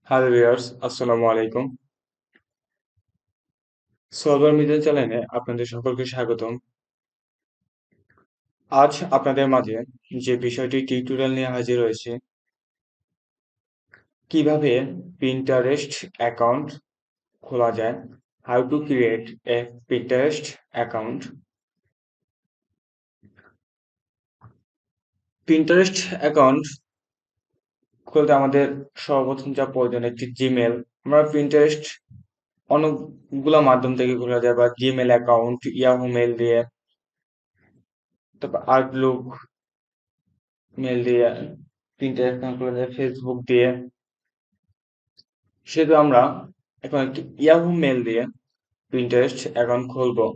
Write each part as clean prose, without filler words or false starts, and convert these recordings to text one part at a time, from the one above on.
Hello viewers, আসসালামু আলাইকুম। Solver media চ্যানেলে আপনাদের সকলকে স্বাগতম। আজ আপনাদের মাঝে যে বিষয়টি টিউটোরিয়াল নিয়ে হাজির হয়েছে, কিভাবে পিন্টারেস্ট অ্যাকাউন্ট খোলা যায়, how to create a Pinterest account. Pinterest account খুলতে আমাদের সর্বপ্রথম যা প্রয়োজন একটি জিমেল। আমরা পিন্টারেস্ট অনেকগুলো মাধ্যম থেকে খোলা যায়, বা জিমেল অ্যাকাউন্ট, ইয়াহু মেল দিয়ে, তারপর আউটলুক মেল দিয়ে প্রিন্টার অ্যাকাউন্ট খোলা যায়, ফেসবুক দিয়ে। সেহেতু আমরা এখন একটি ইয়াহু মেল দিয়ে প্রিন্টারেস্ট অ্যাকাউন্ট খুলবো।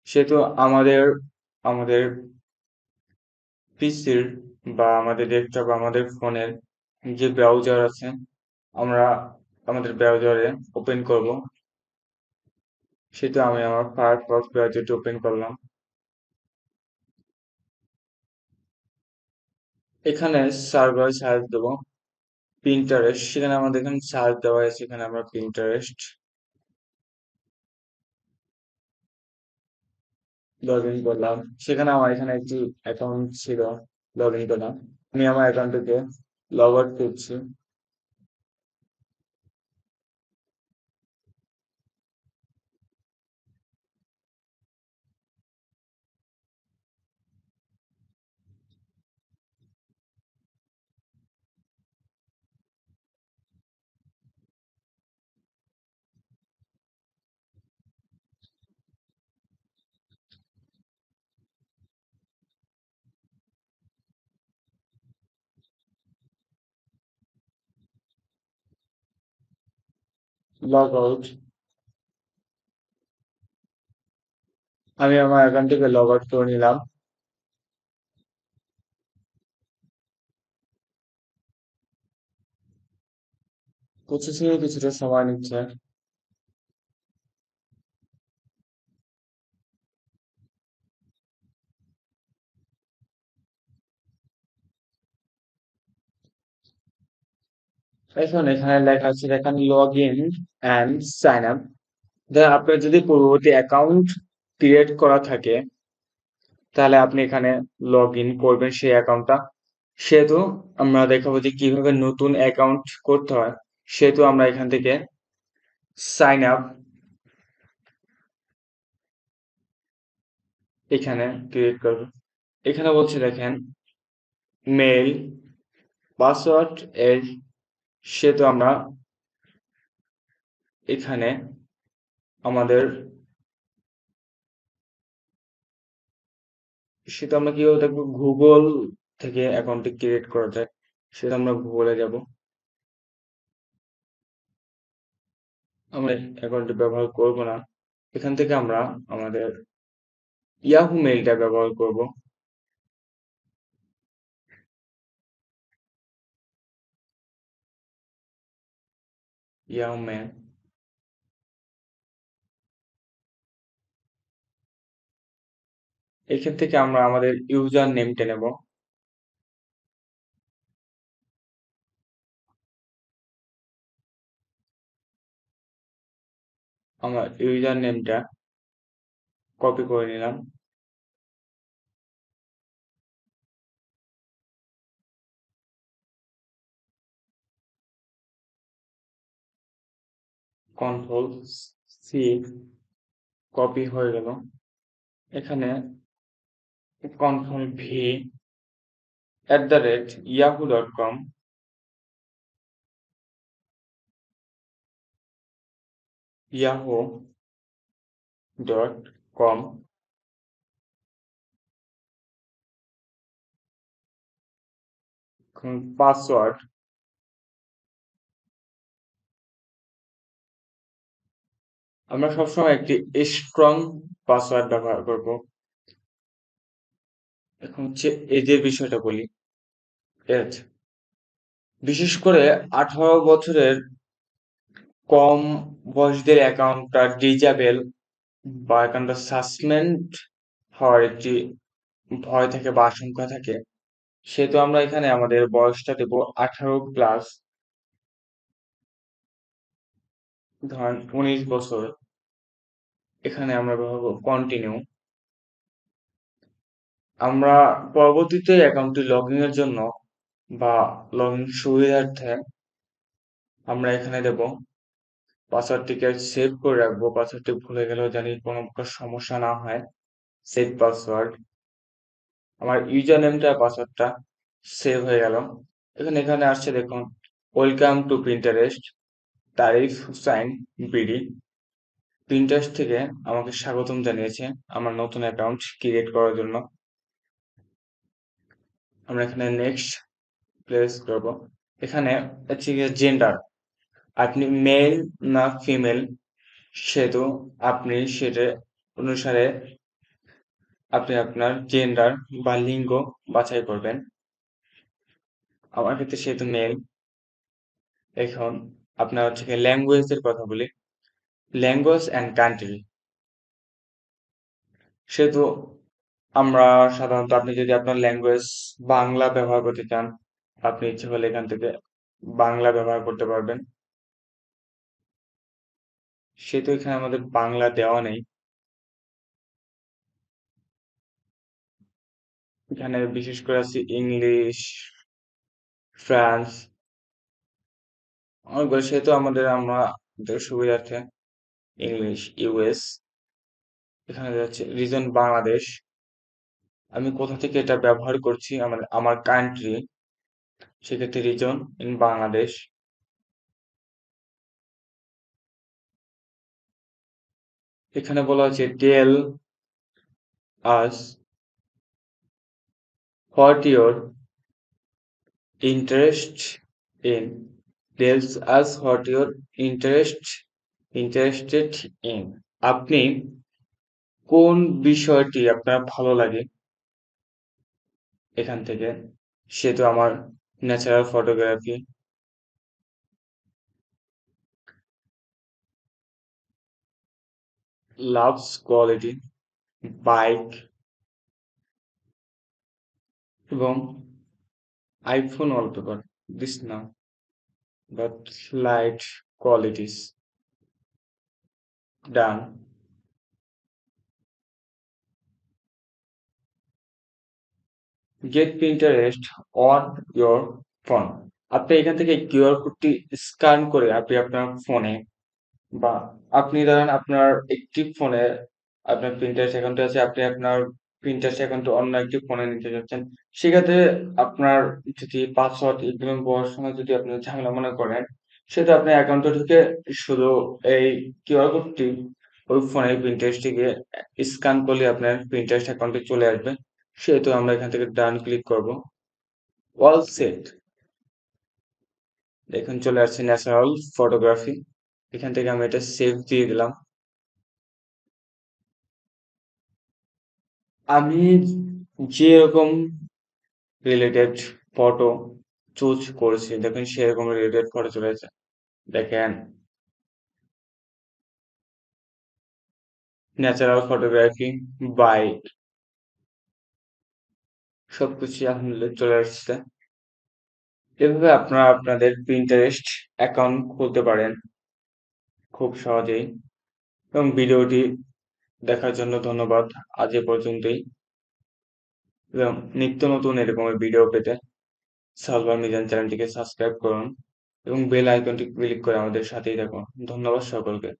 সেহেতু আমাদের আমাদের পিসির বা আমাদের ডেস্কটপ বা আমাদের ফোনের যে ব্রাউজার আছে, আমরা আমাদের ব্রাউজারে ওপেন করব। সেহেতু আমি আমার ফায়ারফক্স ব্রাউজারটি ওপেন করলাম। এখানে সার্ভার সার্চ দেবো পিন্টারেস্ট। সেখানে আমাদের এখানে সার্চ দেওয়া আছে, এখানে আমরা পিন্টারেস্ট লগ ইন করলাম। সেখানে আমার এখানে একটি অ্যাকাউন্ট ছিল, লগ ইন করলাম। আমি আমার অ্যাকাউন্ট থেকে লগ আউট করছি। Log out. আমি আমার অ্যাকাউন্ট থেকে লগ আউট করে নিলাম। প্রসেসিং এ কিছুটা সময় নিচ্ছে। এখন এখানে লেখা আছে, এখানে log in and sign up. আপনার যদি পূর্ববর্তী অ্যাকাউন্ট ক্রিয়েট করা থাকে, তাহলে আপনি এখানে লগ ইন করবেন সেই অ্যাকাউন্টটা। সেহেতু আমরা দেখাবো যে কিভাবে নতুন অ্যাকাউন্ট করতে হয়। সেহেতু আমরা এখান থেকে সাইন আপ এখানে ক্রিয়েট করব। এখানে বলছে দেখেন, মেল পাসওয়ার্ড এর। সেহেতু আমরা এখানে আমাদের সেটা আমরা কিভাবে দেখবো, গুগল থেকে অ্যাকাউন্টটি ক্রিয়েট করা যায়। সেটা আমরা গুগলে যাব। আমরা অ্যাকাউন্টটি ব্যবহার করব না। এখান থেকে আমরা আমাদের ইয়াহু মেইলটা ব্যবহার করব। Yahoo mail. এখান থেকে আমরা আমাদের ইউজার নেমটা নেব। আমার ইউজার নেমটা কপি করে নিলাম। কন্ট্রোল সি, কপি হয়ে গেল। এখানে control V @yahoo.com, yahoo.com। Password আমরা সবসময় একটি স্ট্রং পাসওয়ার্ড ব্যবহার করব। এখন হচ্ছে এজের বিষয়টা বলি। এজ, বিশেষ করে 18 বছরের কম বয়সীদের অ্যাকাউন্টটা ডিজেবল বা অ্যাকাউন্টটা সাসপেন্ড হওয়ার একটি ভয় থাকে বা আশঙ্কা থাকে। সেহেতু আমরা এখানে আমাদের বয়সটা দেব 18+, ধরেন 19 বছর। এখানে আমরা বলবো কন্টিনিউ। আমরা পরবর্তীতে অ্যাকাউন্টটি লগইন এর জন্য বা লগইন সুবিধার্থে আমরা এখানে দেব পাসওয়ার্ডটিকে সেভ করে রাখবো। পাসওয়ার্ডটি ভুলে গেলেও জানি কোনো প্রকার সমস্যা না হয়। Save password. আমার ইউজার নেমটা পাসওয়ার্ডটা সেভ হয়ে গেল। এখানে আসছে দেখুন, welcome to Pinterest, Tarif Hussain BD. Pinterest থেকে আমাকে স্বাগতম জানিয়েছে আমার নতুন অ্যাকাউন্ট ক্রিয়েট করার জন্য। আমরা এখানে নেক্সট প্লেস করব। এখানে হচ্ছে গিয়ে জেন্ডার, আপনি মেল না ফিমেল, সেহেতু আপনি সেটা অনুসারে আপনি আপনার জেন্ডার বা লিঙ্গ বাছাই করবেন। আমার ক্ষেত্রে সেহেতু মেল। এখন আপনার হচ্ছে গিয়ে ল্যাঙ্গুয়েজ এর কথা বলি। ল্যাঙ্গুয়েজ অ্যান্ড কান্ট্রি, সেহেতু আমরা সাধারণত আপনি যদি আপনার ল্যাঙ্গুয়েজ বাংলা ব্যবহার করতে চান, আপনি ইচ্ছে করলে এখান থেকে বাংলা ব্যবহার করতে পারবেন। সেহেতু এখানে আমাদের বাংলা দেওয়া নেই। এখানে বিশেষ করে আছে ইংলিশ, ফ্রান্স, অনেকগুলো। সেহেতু আমাদের সুবিধার্থে ইংলিশ, ইউএস। এখানে যাচ্ছে রিজন বাংলাদেশ। আমি কোথা থেকে এটা ব্যবহার করছি, আমার কান্ট্রি, সেক্ষেত্রে রিজন ইন বাংলাদেশ। এখানে বলা হচ্ছে tell us what your interest in, tells us what your interested in. আপনি কোন বিষয়টি আপনার ভালো লাগে এখান থেকে। সেহেতু আমার natural photography, loves quality, bike এবং iPhone wallpaper. This now, but light qualities. Done. Get Pinterest on your phone. আপনি এখান থেকে কিউআর কোডটি স্ক্যান করে আপনি আপনার ফোনে বা আপনি ধরেন আপনার একটি ফোনে আপনার প্রিন্টারেস্ট অ্যাকাউন্ট আছে, আপনি আপনার প্রিন্টারেস্ট অ্যাকাউন্ট অন্য একটি ফোনে নিতে যাচ্ছেন। সেক্ষেত্রে আপনার যদি পাসওয়ার্ড এগুলো বলার সময় যদি আপনি ঝামেলা মনে করেন, সেটা আপনি অ্যাকাউন্টে ঢুকে শুধু এই কিউআর কোডটি ওই ফোনের প্রিন্টারেস্টটিকে স্ক্যান করলে আপনার প্রিন্টারেস্ট অ্যাকাউন্টে চলে আসবে। সেহেতু আমরা এখান থেকে ডান ক্লিক করব। All set. এখন চলে আসছে ন্যাচারাল ফটোগ্রাফি। এখান থেকে আমি এটা সেভ দিয়ে দিলাম। আমি যেরকম রিলেটেড ফটো চুজ করেছি, দেখেন সেরকম রিলেটেড ফটো চলে এসেছে। দেখেন ন্যাচারাল ফটোগ্রাফি, বাইক, সবকিছু আলহামদুলিল্লাহ চলে আসছে। এভাবে আপনারা আপনাদের পিন্টারেস্ট অ্যাকাউন্ট খুলতে পারেন খুব সহজেই। এবং ভিডিওটি দেখার জন্য ধন্যবাদ। আজ এ পর্যন্তই। এবং নিত্য নতুন এরকমের ভিডিও পেতে সালমান মিজান চ্যানেলটিকে সাবস্ক্রাইব করুন এবং বেল আইকনটি ক্লিক করে আমাদের সাথেই থাকুন। ধন্যবাদ সকলকে।